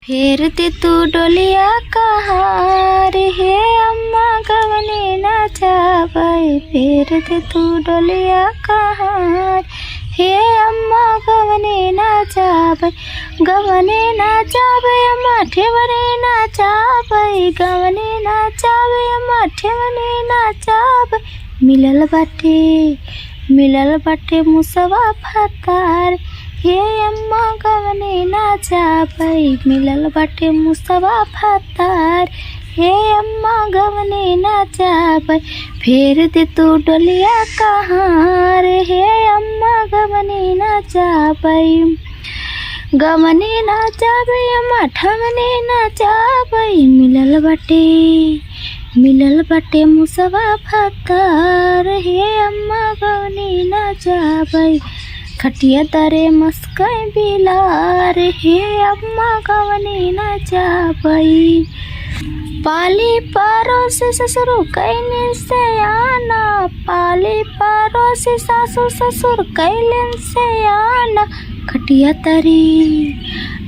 फेर दे तू डोलिया कहार हे अम्मा गवने नाचाबै। फेर दे तू डोलिया कहार हे अम्मा गवने नाचाबै। गवने नाचाबै अम्मा ठेवने नाचाबै। गवने नाचाबै अम्मा ठेवने नाचाबै। मिलल बाटे मुसवा फतार हे अम्मा गवने नाचाबै। मिलल बाटे मुसवा फतार हे अम्मा गवने नाचाबै। फेर दे तू डोलिया कहार हे अम्मा गवने नाचाबै। गवने नाचाबै अम्मा ठवने नाचाबै। मिलल बाटे मुसवा फतार हे अम्मा गवने नाचाबै। खटिया तरे मस्कै बिलार हे अम्मा गवने नाचाबै। पाली पड़ोसी ससुर कैलन से आना। पाली पड़ोसी सासू ससुर कैलन से आना।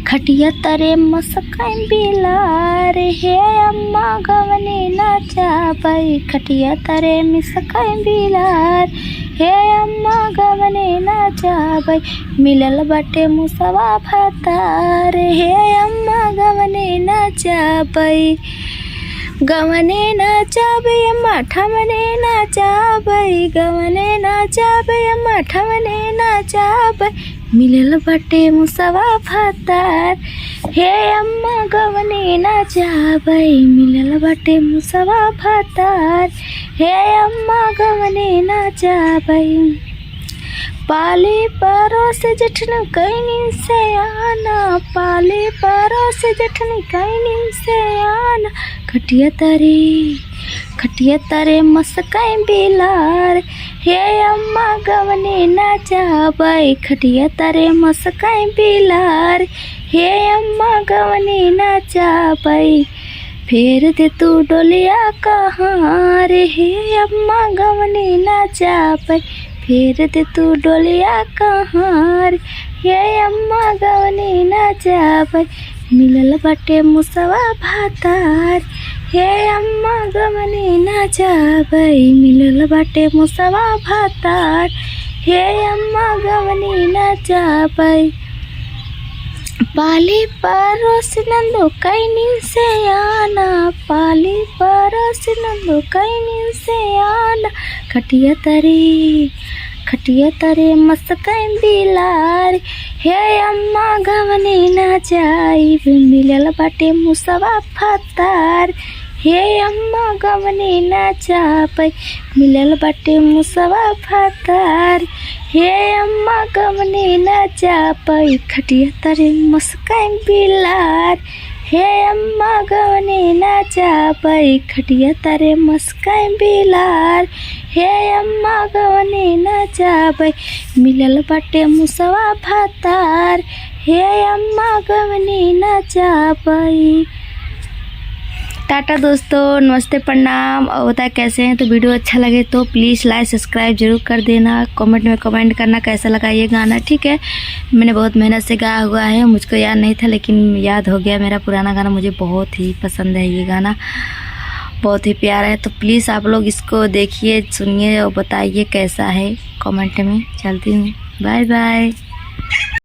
खटिया तरे मस्कै बिलार हे अम्मा गवने नाचाबै। खटिया तरे मस्कै बिलार हे अम्मा गवने नाचाबै। मिलल बाटे मुसवा फतार हे अम्मा गवने नाचाबै। गवने नाचाबै अम्मा ठवने नाचाबै। गवने नाचाबै अम्मा ठवने नाचाबै। मिलल बाटे मुसवा फतार हे अम्मा गवने नाचाबै। मिलल बाटे मुसवा फतार हे अम्मा गवने नाचाबै। पाली पड़ोसी जेठनी कैलन से आना। पाली पड़ोसी जेठनी कैलन से आना। खटिया तरे मस्कै बिलार हे अम्मा गवने नाचाबै। खटिया तरे मस्कै बिलार हे अम्मा गवने नाचाबै। फेर दे तू डोलिया कहार हे अम्मा गवने नाचाबै। फेर दे तू डोलिया कहार हे अम्मा गवने नाचाबै। मिलल बाटे मुसवा फतार हे अम्मा गवने नाचाबै। मिलल बाटे मुसवा फतार हे अम्मा गवने नाचाबै। पाली पड़ोसी नंदो कैलन से आना। पाली पड़ोसी नंदो कैलन से आना। खटिया तरे मस्कै बिलार हे अम्मा गवने नाचाबै। मिलल बाटे मुसवा फतार हे अम्मा गवने नाचाबै। मिलल बाटे मुसवा फतार हे अम्मा गवने नाचाबै। खटिया तरे मस्कै बिलार हे अम्मा गवने नाचाबै। खटिया तरे मस्कै बिलार हे अम्मा गवने नाचाबै। मिलल बाटे मुसवा फतार हे अम्मा गवने नाचाबै। टाटा दोस्तों, नमस्ते, प्रणाम। और बताए कैसे हैं। तो वीडियो अच्छा लगे तो प्लीज़ लाइक सब्सक्राइब जरूर कर देना। कमेंट में कमेंट करना कैसा लगा ये गाना, ठीक है। मैंने बहुत मेहनत से गाया हुआ है, मुझको याद नहीं था लेकिन याद हो गया। मेरा पुराना गाना मुझे बहुत ही पसंद है, ये गाना बहुत ही प्यारा है। तो प्लीज़ आप लोग इसको देखिए, सुनिए और बताइए कैसा है कमेंट में। चलती हूँ, बाय बाय।